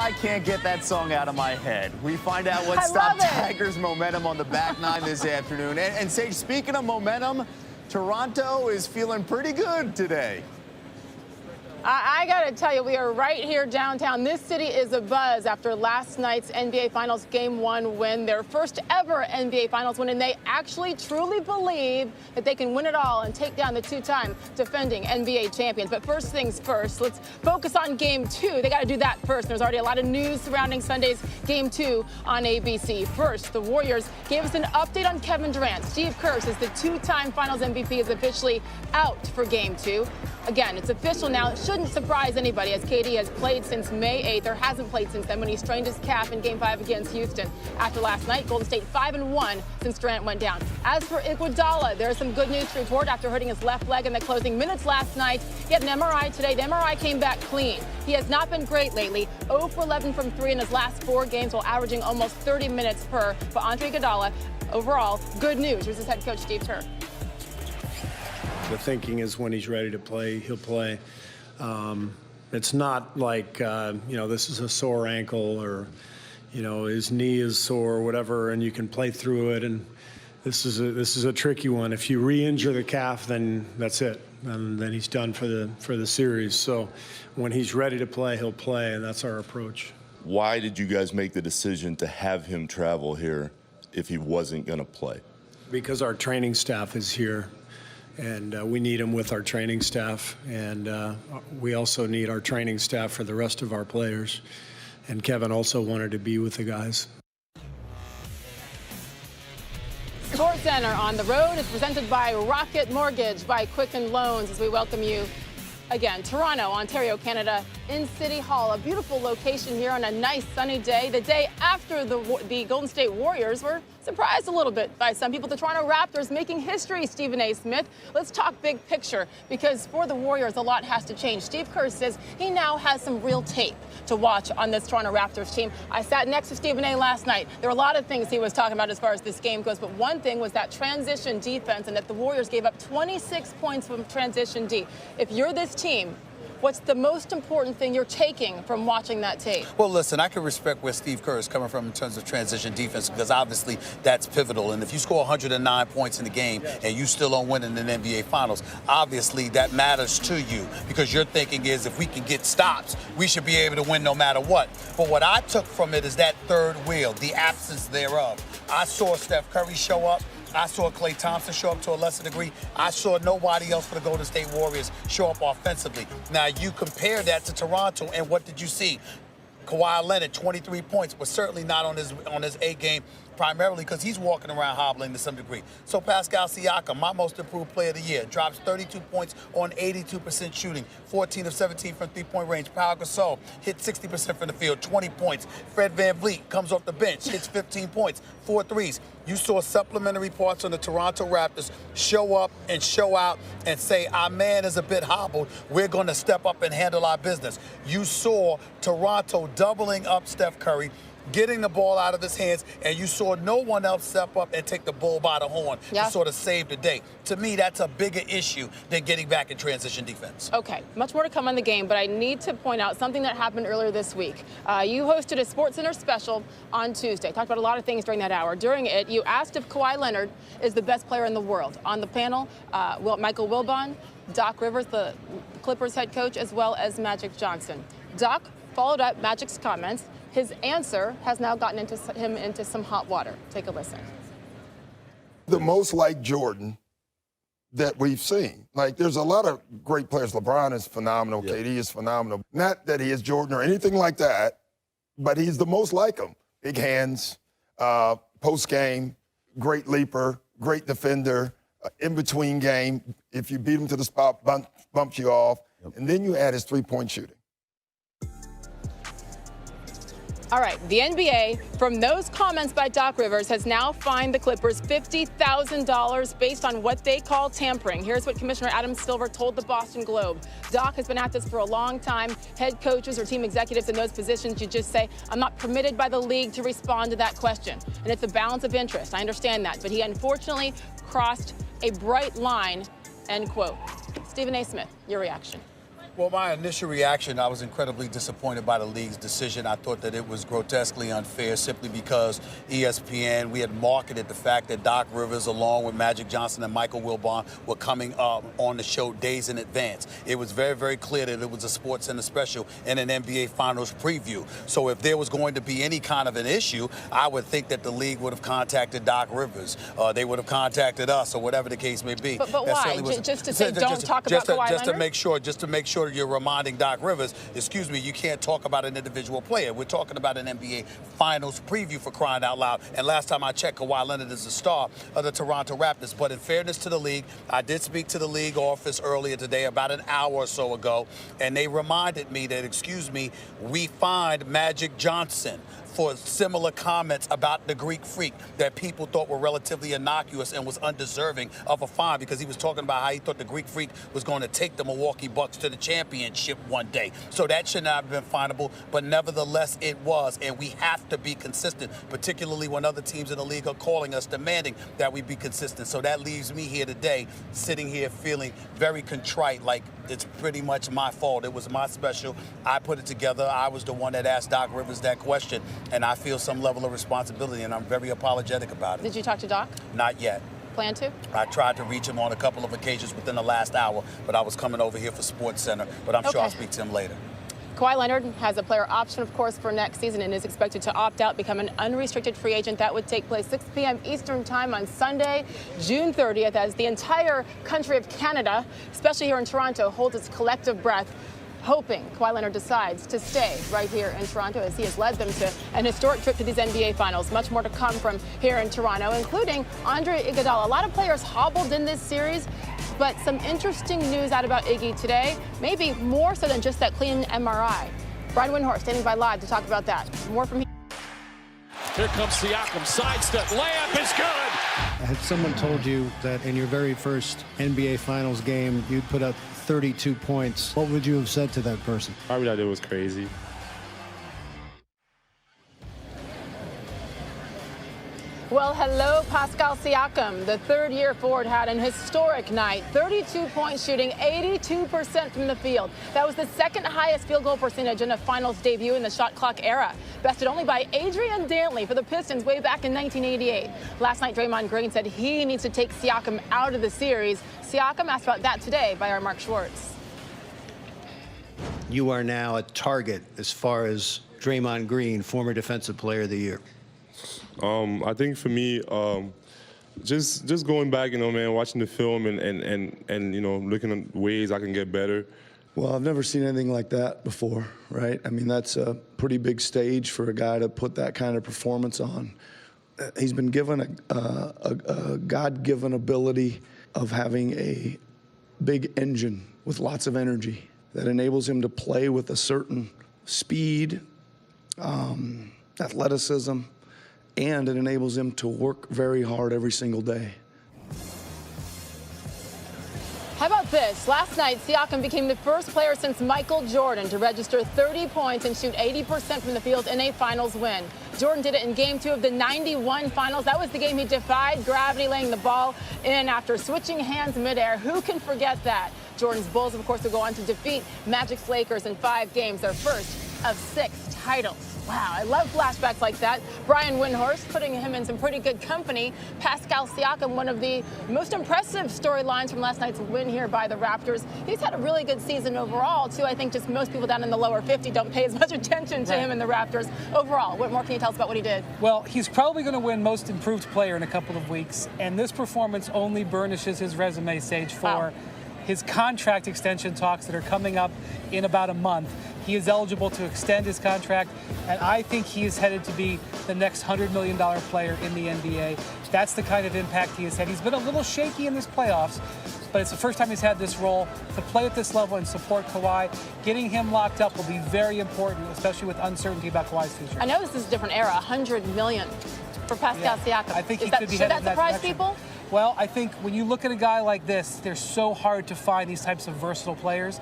I can't get that song out of my head. We find out what stopped Tigers' momentum on the back nine this afternoon. And Sage, speaking of momentum, Toronto is feeling pretty good today. I got to tell you, we are right here downtown. This city is abuzz after last night's NBA Finals Game 1 win, their first ever NBA Finals win, and they actually truly believe that they can win it all and take down the two-time defending NBA champions. But first things first, let's focus on Game 2. They got to do that first. There's already a lot of news surrounding Sunday's Game 2 on ABC. First, the Warriors gave us an update on Kevin Durant. Steve Kerr says the two-time Finals MVP is officially out for Game 2. Again, it's official now. It shouldn't surprise anybody, as KD has played since May 8th, or hasn't played since then when he strained his calf in Game 5 against Houston. After last night, Golden State 5-1 since Durant went down. As for Iguodala, there's some good news to report after hurting his left leg in the closing minutes last night. He had an MRI today. The MRI came back clean. He has not been great lately. 0 for 11 from 3 in his last 4 games, while averaging almost 30 minutes per. For Andre Iguodala, overall, good news. Here's his head coach, Steve Kerr. The thinking is when he's ready to play, he'll play. It's not like, this is a sore ankle or, his knee is sore or whatever, and you can play through it. And this is a tricky one. If you re-injure the calf, then that's it. And then he's done for the series. So when he's ready to play, he'll play, and that's our approach. Why did you guys make the decision to have him travel here if he wasn't going to play? Because our training staff is here. And we need him with our training staff, and we also need our training staff for the rest of our players. And Kevin also wanted to be with the guys. Sports Center on the road is presented by Rocket Mortgage by Quicken Loans as we welcome you again. Toronto, Ontario, Canada, in City Hall. A beautiful location here on a nice sunny day. The day after the Golden State Warriors were surprised a little bit by some people. The Toronto Raptors making history, Stephen A. Smith. Let's talk big picture, because for the Warriors, a lot has to change. Steve Kerr says he now has some real tape to watch on this Toronto Raptors team. I sat next to Stephen A. last night. There were a lot of things he was talking about as far as this game goes, but one thing was that transition defense and that the Warriors gave up 26 points from transition D. If you're this team, what's the most important thing you're taking from watching that tape? Well, listen, I can respect where Steve Kerr is coming from in terms of transition defense, because obviously that's pivotal. And if you score 109 points in the game and you still don't win in an NBA Finals, obviously that matters to you, because your thinking is if we can get stops, we should be able to win no matter what. But what I took from it is that third wheel, the absence thereof. I saw Steph Curry show up. I saw Klay Thompson show up to a lesser degree. I saw nobody else for the Golden State Warriors show up offensively. Now, you compare that to Toronto, and what did you see? Kawhi Leonard, 23 points, but certainly not on his A game, primarily because he's walking around hobbling to some degree. So Pascal Siakam, my most improved player of the year, drops 32 points on 82% shooting, 14 of 17 from three-point range. Pau Gasol hit 60% from the field, 20 points. Fred VanVleet comes off the bench, hits 15 points, 4 threes. You saw supplementary parts on the Toronto Raptors show up and show out and say, our man is a bit hobbled. We're going to step up and handle our business. You saw Toronto doubling up Steph Curry, getting the ball out of his hands, and you saw no one else step up and take the bull by the horn to sort of save the day. To me, that's a bigger issue than getting back in transition defense. Okay, much more to come on the game, but I need to point out something that happened earlier this week. You hosted a SportsCenter special on Tuesday. Talked about a lot of things during that hour. During it, you asked if Kawhi Leonard is the best player in the world. On the panel, Michael Wilbon, Doc Rivers, the Clippers head coach, as well as Magic Johnson. Doc followed up Magic's comments. His answer has now gotten him into some hot water. Take a listen. The most like Jordan that we've seen. Like, there's a lot of great players. LeBron is phenomenal. KD is phenomenal. Not that he is Jordan or anything like that, but he's the most like him. Big hands, post-game, great leaper, great defender, in-between game. If you beat him to the spot, bumps you off. And then you add his three-point shooting. All right, the NBA, from those comments by Doc Rivers, has now fined the Clippers $50,000 based on what they call tampering. Here's what Commissioner Adam Silver told the Boston Globe. Doc has been at this for a long time. Head coaches or team executives in those positions, you just say, I'm not permitted by the league to respond to that question. And it's a balance of interest. I understand that. But he unfortunately crossed a bright line, end quote. Stephen A. Smith, your reaction. Well, my initial reaction, I was incredibly disappointed by the league's decision. I thought that it was grotesquely unfair simply because ESPN, we had marketed the fact that Doc Rivers, along with Magic Johnson and Michael Wilbon, were coming up on the show days in advance. It was very, very clear that it was a SportsCenter special and an NBA Finals preview. So if there was going to be any kind of an issue, I would think that the league would have contacted Doc Rivers. They would have contacted us, or whatever the case may be. But why? Just to say, don't talk about Kawhi Leonard? Just to make sure you're reminding Doc Rivers, excuse me, you can't talk about an individual player. We're talking about an NBA Finals preview, for crying out loud. And last time I checked, Kawhi Leonard is the star of the Toronto Raptors. But in fairness to the league, I did speak to the league office earlier today, about an hour or so ago, and they reminded me that, excuse me, we fined Magic Johnson for similar comments about the Greek Freak that people thought were relatively innocuous and was undeserving of a fine, because he was talking about how he thought the Greek Freak was going to take the Milwaukee Bucks to the championship one day. So that should not have been finable, but nevertheless it was, and we have to be consistent, particularly when other teams in the league are calling us, demanding that we be consistent. So that leaves me here today, sitting here feeling very contrite, like it's pretty much my fault. It was my special. I put it together. I was the one that asked Doc Rivers that question, and I feel some level of responsibility, and I'm very apologetic about it. Did you talk to Doc? Not yet. Plan to? I tried to reach him on a couple of occasions within the last hour, but I was coming over here for SportsCenter, but I'm sure I'll speak to him later. Kawhi Leonard has a player option, of course, for next season and is expected to opt out, become an unrestricted free agent. That would take place 6 p.m. Eastern time on Sunday, June 30th, as the entire country of Canada, especially here in Toronto, holds its collective breath, hoping Kawhi Leonard decides to stay right here in Toronto, as he has led them to an historic trip to these NBA Finals. Much more to come from here in Toronto, including Andre Iguodala. A lot of players hobbled in this series, but some interesting news out about Iggy today, maybe more so than just that clean MRI. Brian Windhorst standing by live to talk about that. More from here. Here comes Siakam, sidestep, layup is good. Had someone told you that in your very first NBA Finals game you'd put up 32 points, what would you have said to that person? Probably thought it was crazy. Well, hello, Pascal Siakam. The third-year forward had an historic night. 32 points shooting, 82% from the field. That was the second highest field goal percentage in a finals debut in the shot clock era, bested only by Adrian Dantley for the Pistons way back in 1988. Last night, Draymond Green said he needs to take Siakam out of the series. Siakam asked about that today by our Mark Schwartz. You are now a target as far as Draymond Green, former Defensive Player of the Year. I think for me, just going back, man, watching the film and looking at ways I can get better. Well, I've never seen anything like that before, right? I mean, that's a pretty big stage for a guy to put that kind of performance on. He's been given a God-given ability of having a big engine with lots of energy that enables him to play with a certain speed, athleticism, and it enables him to work very hard every single day. How about this? Last night, Siakam became the first player since Michael Jordan to register 30 points and shoot 80% from the field in a finals win. Jordan did it in Game 2 of the '91 Finals. That was the game he defied gravity, laying the ball in after switching hands midair. Who can forget that? Jordan's Bulls, of course, will go on to defeat Magic's Lakers in 5 games, their first of 6 titles. Wow, I love flashbacks like that. Brian Windhorst putting him in some pretty good company. Pascal Siakam, one of the most impressive storylines from last night's win here by the Raptors. He's had a really good season overall, too. I think just most people down in the lower 50 don't pay as much attention to him and the Raptors. Overall, what more can you tell us about what he did? Well, he's probably going to win Most Improved Player in a couple of weeks, and this performance only burnishes his resume, Sage, for his contract extension talks that are coming up in about a month. He is eligible to extend his contract, and I think he is headed to be the next $100 million player in the NBA. That's the kind of impact he has had. He's been a little shaky in this playoffs, but it's the first time he's had this role. To play at this level and support Kawhi, getting him locked up will be very important, especially with uncertainty about Kawhi's future. I know this is a different era, $100 million for Pascal Siakam. I think he could be headed in that direction. Should that surprise people? Well, I think when you look at a guy like this, they're so hard to find these types of versatile players.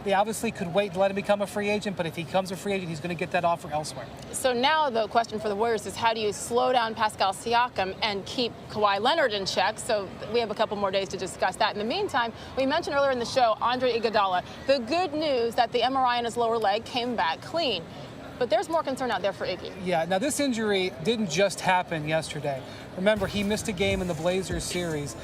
They obviously could wait to let him become a free agent, but if he becomes a free agent, he's going to get that offer elsewhere. So now the question for the Warriors is how do you slow down Pascal Siakam and keep Kawhi Leonard in check? So we have a couple more days to discuss that. In the meantime, we mentioned earlier in the show, Andre Iguodala. The good news that the MRI on his lower leg came back clean. But there's more concern out there for Iggy. Yeah, now this injury didn't just happen yesterday. Remember, he missed a game in the Blazers series.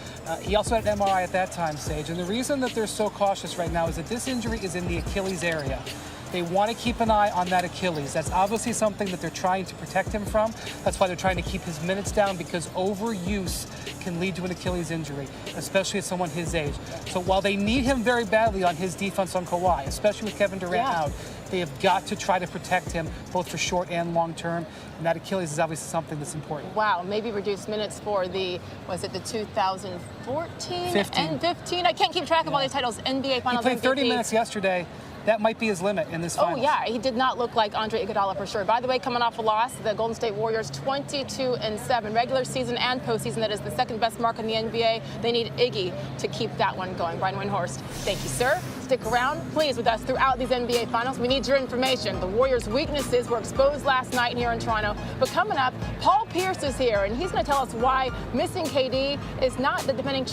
He also had an MRI at that time, Sage. And the reason that they're so cautious right now is that this injury is in the Achilles area. They want to keep an eye on that Achilles. That's obviously something that they're trying to protect him from. That's why they're trying to keep his minutes down, because overuse can lead to an Achilles injury, especially at someone his age. So while they need him very badly on his defense on Kawhi, especially with Kevin Durant out, they have got to try to protect him both for short and long term. And that Achilles is obviously something that's important. Wow, maybe reduced minutes for the 2014 15. and 15? I can't keep track of all these titles. NBA Finals He played 30 MVP. minutes yesterday. That might be his limit in this finals. Oh, yeah, he did not look like Andre Iguodala for sure. By the way, coming off a loss, the Golden State Warriors 22-7, regular season and postseason. That is the second best mark in the NBA. They need Iggy to keep that one going. Brian Windhorst, thank you, sir. Stick around, please, with us throughout these NBA Finals. We need your information. The Warriors' weaknesses were exposed last night here in Toronto. But coming up, Paul Pierce is here, and he's going to tell us why missing KD is not the defending.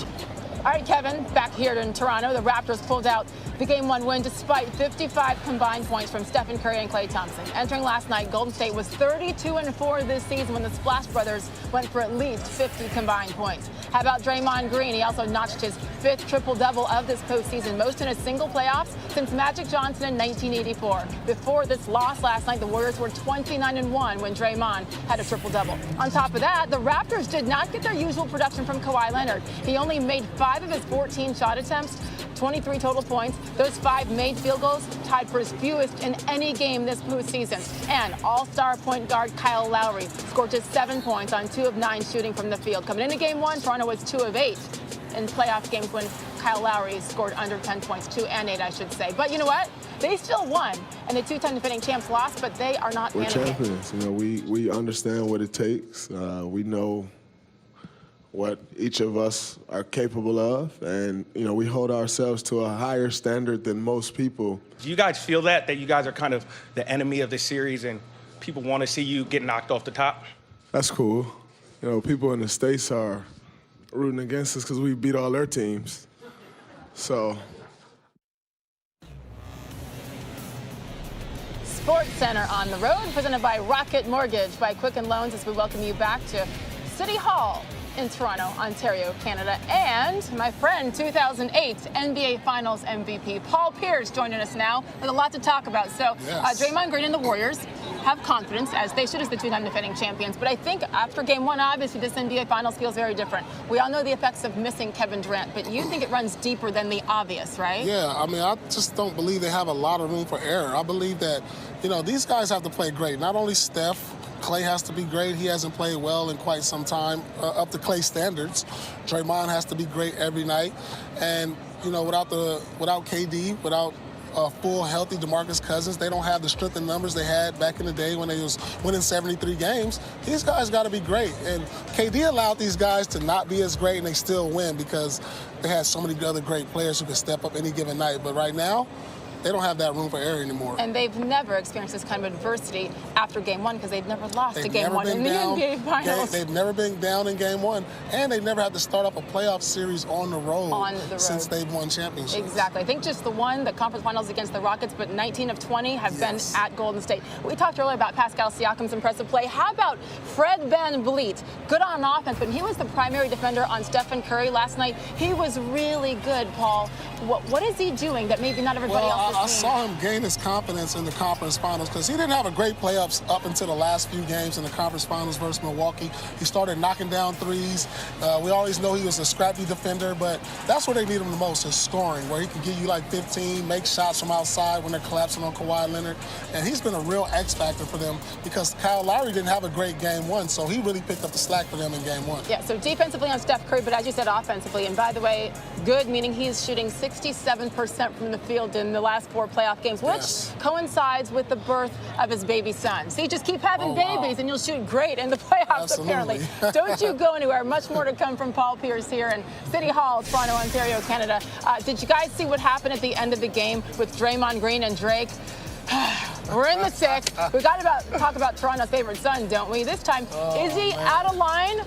All right, Kevin, back here in Toronto, the Raptors pulled out the Game 1 win despite 55 combined points from Stephen Curry and Klay Thompson. Entering last night, Golden State was 32-4 this season when the Splash Brothers went for at least 50 combined points. How about Draymond Green? He also notched his 5th triple-double of this postseason, most in a single playoffs since Magic Johnson in 1984. Before this loss last night, the Warriors were 29-1 when Draymond had a triple-double. On top of that, the Raptors did not get their usual production from Kawhi Leonard. He only made 5 of his 14 shot attempts, 23 total points. Those 5 made field goals tied for his fewest in any game this postseason. And all-star point guard Kyle Lowry scored just 7 points on 2 of 9 shooting from the field. Coming into Game 1, Toronto was 2 of 8 in playoff games when Kyle Lowry scored under 10 points, 2 and 8, I should say. But you know what? They still won, and the 2-time defending champs lost, but they are not We're panicking. champions. You know, we understand what it takes. We know what each of us are capable of, and you know, we hold ourselves to a higher standard than most people. Do you guys feel that you guys are kind of the enemy of the series and people want to see you get knocked off the top? That's cool. You know, people in the States are rooting against us because we beat all their teams. So. Sports Center on the road, presented by Rocket Mortgage by Quicken Loans, as we welcome you back to City Hall in Toronto, Ontario, Canada. And my friend, 2008 NBA Finals MVP, Paul Pierce, joining us now with a lot to talk about. So Draymond Green and the Warriors have confidence, as they should, as the 2-time defending champions. But I think after Game 1, obviously, this NBA Finals feels very different. We all know the effects of missing Kevin Durant, but you think it runs deeper than the obvious, right? Yeah, I mean, I just don't believe they have a lot of room for error. I believe that, you know, these guys have to play great. Not only Steph, Klay has to be great. He hasn't played well in quite some time, up to Klay standards. Draymond has to be great every night. And, you know, without KD, without full, healthy DeMarcus Cousins, they don't have the strength and numbers they had back in the day when they was winning 73 games. These guys got to be great. And KD allowed these guys to not be as great, and they still win because they had so many other great players who could step up any given night. But right now, they don't have that room for error anymore. And they've never experienced this kind of adversity after Game 1 because they've never lost a Game 1 in the NBA Finals. They've never been down in Game 1, and they've never had to start up a playoff series on the road, since they've won championships. Exactly. I think just the conference finals against the Rockets, but 19 of 20 have been at Golden State. We talked earlier about Pascal Siakam's impressive play. How about Fred VanVleet? Good on offense, but he was the primary defender on Stephen Curry last night. He was really good, Paul. What is he doing that maybe not everybody else is I seeing? saw him gain his confidence in the conference finals because he didn't have a great playoffs up until the last few games in the conference finals versus Milwaukee. He started knocking down threes. We always know he was a scrappy defender, but that's where they need him the most, is scoring, where he can give you like 15, make shots from outside when they're collapsing on Kawhi Leonard. And he's been a real X factor for them because Kyle Lowry didn't have a great Game 1, so he really picked up the slack for them in Game 1. Yeah, so defensively on Steph Curry, but as you said, offensively. And by the way, good, meaning he's shooting 67% from the field in the last last 4 playoff games, which coincides with the birth of his baby son. See, just keep having babies and you'll shoot great in the playoffs, apparently. Don't you go anywhere. Much more to come from Paul Pierce here in City Hall, Toronto, Ontario, Canada. Did you guys see what happened at the end of the game with Draymond Green and Drake? We're in the 6th. We got to talk about Toronto's favorite son, don't we? This time, is he out of line?